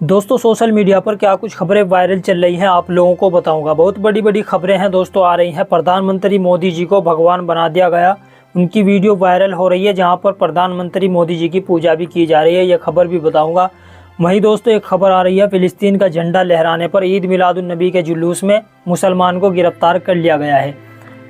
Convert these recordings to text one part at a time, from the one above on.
दोस्तों social media पर क्या कुछ खबरें वायरल चल रही हैं आप लोगों को बताऊंगा। बहुत बड़ी बड़ी खबरें हैं दोस्तों आ रही हैं। प्रधानमंत्री मोदी जी को भगवान बना दिया गया, उनकी वीडियो वायरल हो रही है जहां पर प्रधानमंत्री मोदी जी की पूजा भी की जा रही है। यह खबर भी बताऊंगा। वहीं दोस्तों एक खबर आ रही है, फिलिस्तीन का झंडा लहराने पर ईद मिलादुन नबी के जुलूस में मुसलमान को गिरफ्तार कर लिया गया है।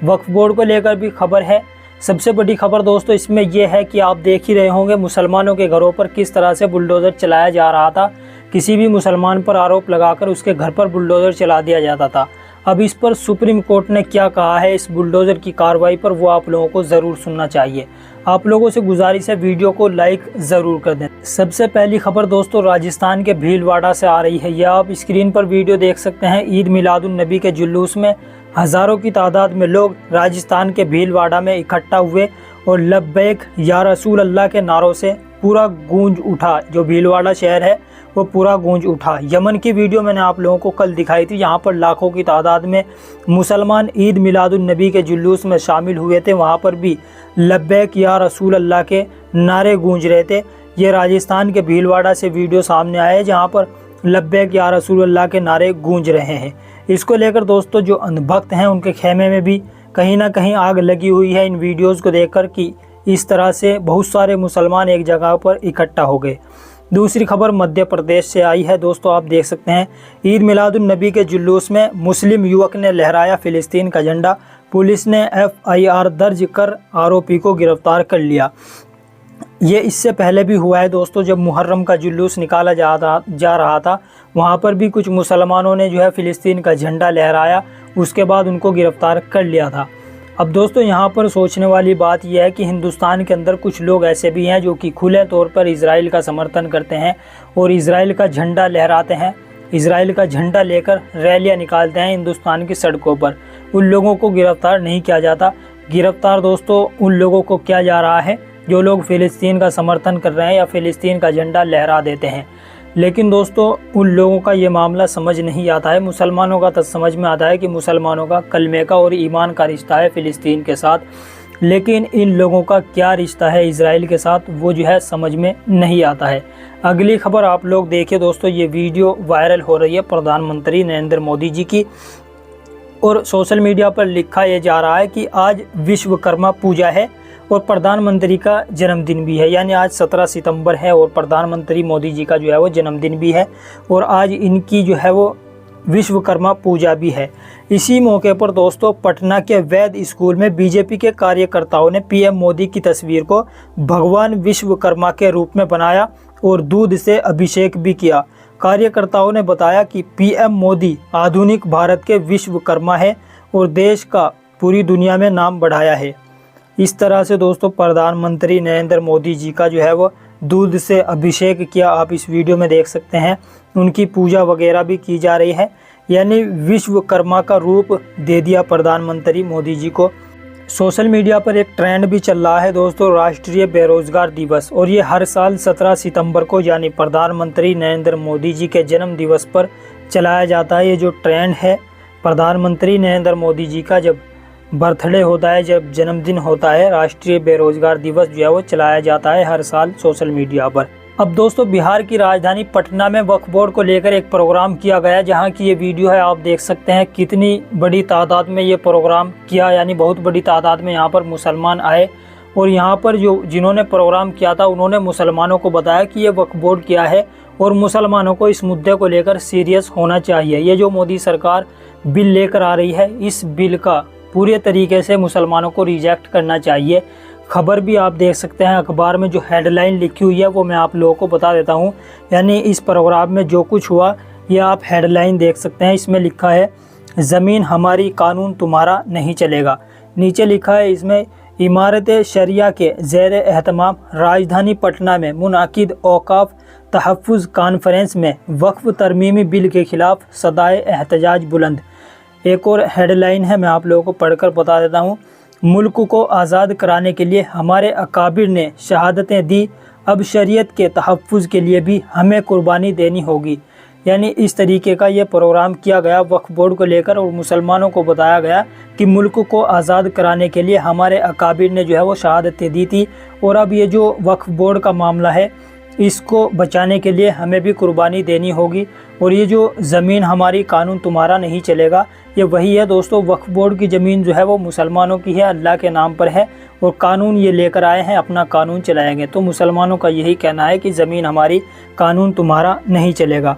वक्फ बोर्ड को लेकर भी खबर है। सबसे बड़ी खबर दोस्तों इसमें यह है कि आप देख ही रहे होंगे मुसलमानों के घरों पर किस तरह से बुलडोज़र चलाया जा रहा था। किसी भी मुसलमान पर आरोप लगाकर उसके घर पर बुलडोज़र चला दिया जाता था। अब इस पर सुप्रीम कोर्ट ने क्या कहा है इस बुलडोज़र की कार्रवाई पर, वो आप लोगों को ज़रूर सुनना चाहिए। आप लोगों से गुजारिश है वीडियो को लाइक ज़रूर कर दें। सबसे पहली खबर दोस्तों राजस्थान के भीलवाड़ा से आ रही है। यह आप स्क्रीन पर वीडियो देख सकते हैं। ईद मिलादुन नबी के जुलूस में हज़ारों की तादाद में लोग राजस्थान के भीलवाड़ा में इकट्ठा हुए और लब्बैक या रसूल अल्लाह के नारों से पूरा गूंज उठा। जो भीलवाड़ा शहर है वो पूरा गूंज उठा। यमन की वीडियो मैंने आप लोगों को कल दिखाई थी, यहाँ पर लाखों की तादाद में मुसलमान ईद मिलादुन नबी के जुलूस में शामिल हुए थे। वहाँ पर भी लब्बैक या रसूल अल्लाह के नारे गूंज रहे थे। ये राजस्थान के भीलवाड़ा से वीडियो सामने आए जहाँ पर लब्बैक या रसूल अल्लाह के नारे गूंज रहे हैं। इसको लेकर दोस्तों जो अंधभक्त हैं उनके खेमे में भी कहीं ना कहीं आग लगी हुई है इन वीडियोज़ को देखकर कि इस तरह से बहुत सारे मुसलमान एक जगह पर इकट्ठा हो गए। दूसरी खबर मध्य प्रदेश से आई है दोस्तों, आप देख सकते हैं। ईद मिलादुन नबी के जुलूस में मुस्लिम युवक ने लहराया फिलिस्तीन का झंडा। पुलिस ने FIR दर्ज कर आरोपी को गिरफ्तार कर लिया। ये इससे पहले भी हुआ है दोस्तों, जब मुहर्रम का जुलूस निकाला जा रहा था वहाँ पर भी कुछ मुसलमानों ने जो है फिलिस्तीन का झंडा लहराया, उसके बाद उनको गिरफ्तार कर लिया था। अब दोस्तों यहाँ पर सोचने वाली बात यह है कि हिंदुस्तान के अंदर कुछ लोग ऐसे भी हैं जो कि खुले तौर पर इजराइल का समर्थन करते हैं और इजराइल का झंडा लहराते हैं, इजराइल का झंडा लेकर रैलियाँ निकालते हैं हिंदुस्तान की सड़कों पर। उन लोगों को गिरफ्तार नहीं किया जाता। गिरफ्तार दोस्तों उन लोगों को किया जा रहा है जो लोग फ़िलिस्तीन का समर्थन कर रहे हैं या फ़िलिस्तीन का झंडा लहरा देते हैं। लेकिन दोस्तों उन लोगों का ये मामला समझ नहीं आता है। मुसलमानों का तो समझ में आता है कि मुसलमानों का कलमे का और ईमान का रिश्ता है फ़िलिस्तीन के साथ, लेकिन इन लोगों का क्या रिश्ता है इजराइल के साथ वो जो है समझ में नहीं आता है। अगली खबर आप लोग देखिए दोस्तों, ये वीडियो वायरल हो रही है प्रधानमंत्री नरेंद्र मोदी जी की और सोशल मीडिया पर लिखा यह जा रहा है कि आज विश्वकर्मा पूजा है और प्रधानमंत्री का जन्मदिन भी है। यानी आज 17 सितंबर है और प्रधानमंत्री मोदी जी का जो है वो जन्मदिन भी है और आज इनकी जो है वो विश्वकर्मा पूजा भी है। इसी मौके पर दोस्तों पटना के वैद स्कूल में बीजेपी के कार्यकर्ताओं ने PM मोदी की तस्वीर को भगवान विश्वकर्मा के रूप में बनाया और दूध से अभिषेक भी किया। कार्यकर्ताओं ने बताया कि PM मोदी आधुनिक भारत के विश्वकर्मा है और देश का पूरी दुनिया में नाम बढ़ाया है। इस तरह से दोस्तों प्रधानमंत्री नरेंद्र मोदी जी का जो है वो दूध से अभिषेक किया, आप इस वीडियो में देख सकते हैं। उनकी पूजा वगैरह भी की जा रही है, यानी विश्वकर्मा का रूप दे दिया प्रधानमंत्री मोदी जी को। सोशल मीडिया पर एक ट्रेंड भी चल रहा है दोस्तों, राष्ट्रीय बेरोजगार दिवस, और ये हर साल 17 सितंबर को यानी प्रधानमंत्री नरेंद्र मोदी जी के जन्म दिवस पर चलाया जाता है। ये जो ट्रेंड है प्रधानमंत्री नरेंद्र मोदी जी का जब बर्थडे होता है, जब जन्मदिन होता है, राष्ट्रीय बेरोजगार दिवस जो है वो चलाया जाता है हर साल सोशल मीडिया पर। अब दोस्तों बिहार की राजधानी पटना में वक्फ बोर्ड को लेकर एक प्रोग्राम किया गया जहां की ये वीडियो है, आप देख सकते हैं कितनी बड़ी तादाद में ये प्रोग्राम किया, यानी बहुत बड़ी तादाद में यहाँ पर मुसलमान आए और यहाँ पर जिन्होंने प्रोग्राम किया था उन्होंने मुसलमानों को बताया कि ये वक्फ बोर्ड क्या है और मुसलमानों को इस मुद्दे को लेकर सीरियस होना चाहिए। ये जो मोदी सरकार बिल लेकर आ रही है इस बिल का पूरे तरीके से मुसलमानों को रिजेक्ट करना चाहिए। खबर भी आप देख सकते हैं अखबार में, जो हेडलाइन लिखी हुई है वो मैं आप लोगों को बता देता हूँ। यानी इस प्रोग्राम में जो कुछ हुआ ये आप हेडलाइन देख सकते हैं। इसमें लिखा है ज़मीन हमारी कानून तुम्हारा नहीं चलेगा। नीचे लिखा है इसमें इमारत शरिया के ज़ेर एहतमाम राजधानी पटना में मुनाकिद औकाफ तहफ़्फ़ुज़ कॉन्फ्रेंस में वक्फ तरमीमी बिल के खिलाफ सदाए एहतजाज बुलंद। एक और हेडलाइन है, मैं आप लोगों को पढ़कर बता देता हूँ। मुल्क को आज़ाद कराने के लिए हमारे अकाबिर ने शहादतें दी, अब शरीयत के तहफ़्फ़ुज़ के लिए भी हमें कुर्बानी देनी होगी। यानी इस तरीके का ये प्रोग्राम किया गया वक्फ बोर्ड को लेकर और मुसलमानों को बताया गया कि मुल्क को आज़ाद कराने के लिए हमारे अकाबिर ने जो है वो शहादतें दी थी और अब ये जो वक्फ बोर्ड का मामला है इसको बचाने के लिए हमें भी कुर्बानी देनी होगी। और ये जो ज़मीन हमारी, कानून तुम्हारा नहीं चलेगा, ये वही है दोस्तों। वक्फ बोर्ड की ज़मीन जो है वो मुसलमानों की है, अल्लाह के नाम पर है, और कानून ये लेकर आए हैं, अपना कानून चलाएंगे। तो मुसलमानों का यही कहना है कि ज़मीन हमारी, कानून तुम्हारा नहीं चलेगा।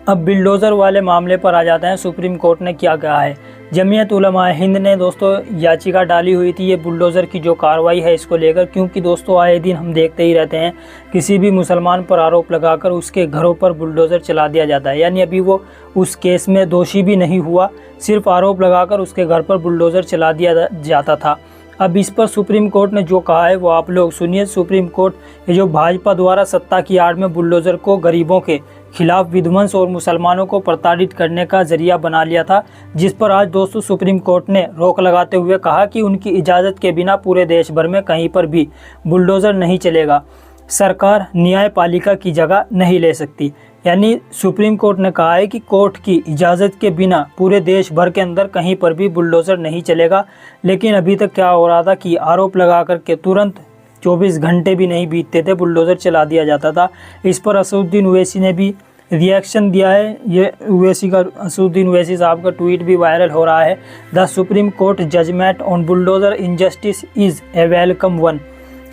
अब बिल्डोज़र वाले मामले पर आ जाते हैं। सुप्रीम कोर्ट ने क्या कहा है। जमीयत उलमा हिंद ने दोस्तों याचिका डाली हुई थी ये बुलडोज़र की जो कार्रवाई है इसको लेकर, क्योंकि दोस्तों आए दिन हम देखते ही रहते हैं किसी भी मुसलमान पर आरोप लगाकर उसके घरों पर बुलडोज़र चला दिया जाता है। यानी अभी वो उस केस में दोषी भी नहीं हुआ, सिर्फ आरोप लगाकर उसके घर पर बुलडोज़र चला दिया जाता था। अब इस पर सुप्रीम कोर्ट ने जो कहा है वो आप लोग सुनिए। सुप्रीम कोर्ट ये जो भाजपा द्वारा सत्ता की आड़ में बुलडोज़र को गरीबों के खिलाफ विध्वंस और मुसलमानों को प्रताड़ित करने का जरिया बना लिया था, जिस पर आज दोस्तों सुप्रीम कोर्ट ने रोक लगाते हुए कहा कि उनकी इजाज़त के बिना पूरे देश भर में कहीं पर भी बुलडोज़र नहीं चलेगा। सरकार न्यायपालिका की जगह नहीं ले सकती। यानी सुप्रीम कोर्ट ने कहा है कि कोर्ट की इजाज़त के बिना पूरे देश भर के अंदर कहीं पर भी बुलडोज़र नहीं चलेगा। लेकिन अभी तक क्या हो रहा था कि आरोप लगा कर के तुरंत 24 घंटे भी नहीं बीतते थे, बुलडोज़र चला दिया जाता था। इस पर असदुद्दीन ओवैसी ने भी रिएक्शन दिया है। ये असदुद्दीन ओवैसी साहब का ट्वीट भी वायरल हो रहा है। The Supreme Court judgement on bulldozer injustice is a welcome one.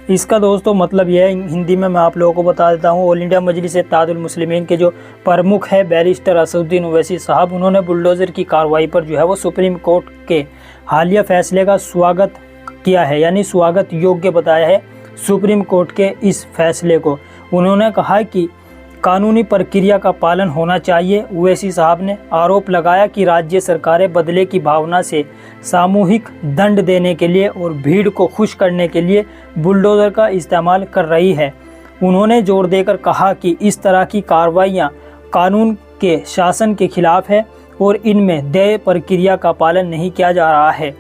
इसका दोस्तों मतलब यह है, हिंदी में मैं आप लोगों को बता देता हूँ। ऑल इंडिया मजलिस इत्तेहादुल मुस्लिमीन के जो प्रमुख है बैरिस्टर असदुद्दीन ओवैसी साहब, उन्होंने बुलडोज़र की कार्रवाई पर जो है वो सुप्रीम कोर्ट के हालिया फैसले का स्वागत किया है, यानी स्वागत योग्य बताया है सुप्रीम कोर्ट के इस फैसले को। उन्होंने कहा कि कानूनी प्रक्रिया का पालन होना चाहिए। ओवैसी साहब ने आरोप लगाया कि राज्य सरकारें बदले की भावना से सामूहिक दंड देने के लिए और भीड़ को खुश करने के लिए बुलडोज़र का इस्तेमाल कर रही है। उन्होंने जोर देकर कहा कि इस तरह की कार्रवाइयाँ कानून के शासन के खिलाफ है और इनमें देय प्रक्रिया का पालन नहीं किया जा रहा है।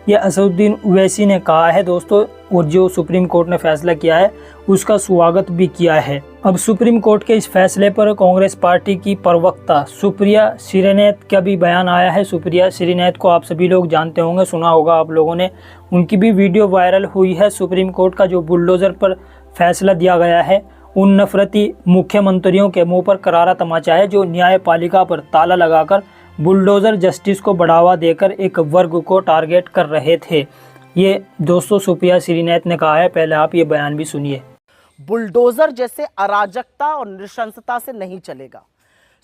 यह असदुद्दीन ओवैसी ने कहा है दोस्तों, और जो सुप्रीम कोर्ट ने फैसला किया है उसका स्वागत भी किया है। अब सुप्रीम कोर्ट के इस फैसले पर कांग्रेस पार्टी की प्रवक्ता सुप्रिया श्रीनेत का भी बयान आया है। सुप्रिया श्रीनेत को आप सभी लोग जानते होंगे, सुना होगा आप लोगों ने। उनकी भी वीडियो वायरल हुई है। सुप्रीम कोर्ट का जो बुलडोज़र पर फैसला दिया गया है, उन नफरती मुख्यमंत्रियों के मुँह पर करारा तमाचा है जो न्यायपालिका पर ताला लगाकर बुलडोज़र जस्टिस को बढ़ावा देकर एक वर्ग को टारगेट कर रहे थे। ये दोस्तों सुप्रिया श्रीनेत ने कहा है। पहले आप ये बयान भी सुनिए। बुलडोजर जैसे अराजकता और नृशंसता से नहीं चलेगा।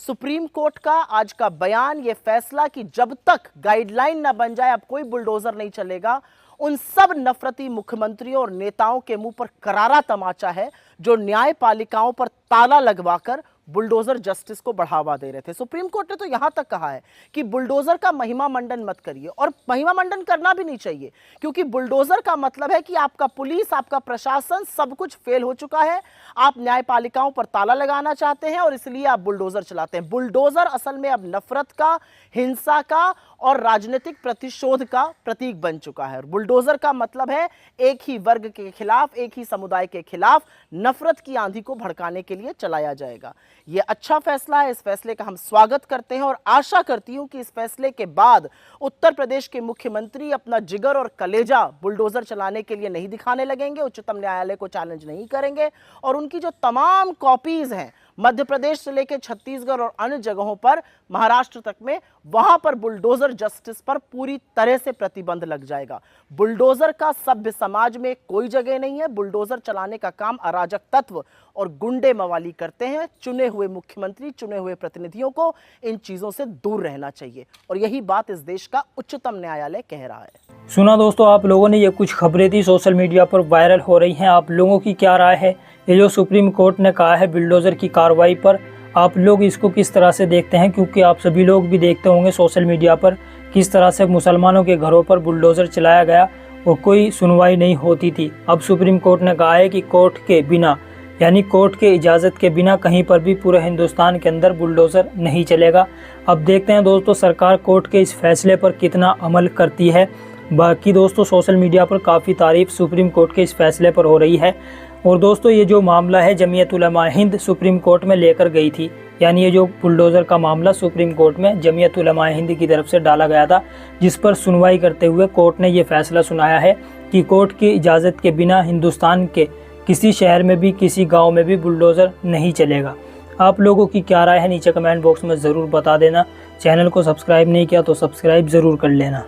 सुप्रीम कोर्ट का आज का बयान, ये फैसला कि जब तक गाइडलाइन ना बन जाए अब कोई बुलडोजर नहीं चलेगा, उन सब नफरती मुख्यमंत्रियों और नेताओं के मुंह पर करारा तमाचा है जो न्यायपालिकाओं पर ताला लगवाकर बुलडोजर जस्टिस को बढ़ावा दे रहे थे। सुप्रीम कोर्ट ने तो यहां तक कहा है कि बुलडोजर का महिमा मंडन मत करिए, और महिमा मंडन करना भी नहीं चाहिए, क्योंकि बुलडोजर का मतलब है कि आपका पुलिस, आपका प्रशासन सब कुछ फेल हो चुका है। आप न्यायपालिकाओं पर ताला लगाना चाहते हैं और इसलिए आप बुलडोजर चलाते हैं। बुलडोजर असल में अब नफरत का, हिंसा का और राजनीतिक प्रतिशोध का प्रतीक बन चुका है। बुलडोजर का मतलब है एक ही वर्ग के खिलाफ, एक ही समुदाय के खिलाफ नफरत की आंधी को भड़काने के लिए चलाया जाएगा। ये अच्छा फैसला है, इस फैसले का हम स्वागत करते हैं और आशा करती हूं कि इस फैसले के बाद उत्तर प्रदेश के मुख्यमंत्री अपना जिगर और कलेजा बुलडोजर चलाने के लिए नहीं दिखाने लगेंगे, उच्चतम न्यायालय को चैलेंज नहीं करेंगे और उनकी जो तमाम कॉपीज हैं मध्य प्रदेश से लेकर छत्तीसगढ़ और अन्य जगहों पर, महाराष्ट्र तक में, वहां पर बुलडोजर जस्टिस पर पूरी तरह से प्रतिबंध लग जाएगा। बुलडोजर का सभ्य समाज में कोई जगह नहीं है। बुलडोजर चलाने का काम अराजक तत्व और गुंडे मवाली करते हैं। चुने हुए मुख्यमंत्री, चुने हुए प्रतिनिधियों को इन चीजों से दूर रहना चाहिए और यही बात इस देश का उच्चतम न्यायालय कह रहा है। सुना दोस्तों आप लोगों ने, ये कुछ खबरें थी सोशल मीडिया पर वायरल हो रही हैं। आप लोगों की क्या राय है? ये जो सुप्रीम कोर्ट ने कहा है बुलडोजर की कार्रवाई पर, आप लोग इसको किस तरह से देखते हैं? क्योंकि आप सभी लोग भी देखते होंगे सोशल मीडिया पर किस तरह से मुसलमानों के घरों पर बुलडोजर चलाया गया और कोई सुनवाई नहीं होती थी। अब सुप्रीम कोर्ट ने कहा है कि कोर्ट के बिना, यानी कोर्ट के इजाज़त के बिना कहीं पर भी पूरे हिंदुस्तान के अंदर बुलडोज़र नहीं चलेगा। अब देखते हैं दोस्तों सरकार कोर्ट के इस फैसले पर कितना अमल करती है। बाकी दोस्तों सोशल मीडिया पर काफ़ी तारीफ सुप्रीम कोर्ट के इस फैसले पर हो रही है। और दोस्तों ये जो मामला है जमीयत उलमा हिंद सुप्रीम कोर्ट में लेकर गई थी, यानी ये जो बुलडोज़र का मामला सुप्रीम कोर्ट में जमीयत उलमा हिंद की तरफ से डाला गया था, जिस पर सुनवाई करते हुए कोर्ट ने ये फैसला सुनाया है कि कोर्ट की इजाज़त के बिना हिंदुस्तान के किसी शहर में भी किसी गांव में भी बुलडोज़र नहीं चलेगा। आप लोगों की क्या राय है नीचे कमेंट बॉक्स में ज़रूर बता देना। चैनल को सब्सक्राइब नहीं किया तो सब्सक्राइब ज़रूर कर लेना।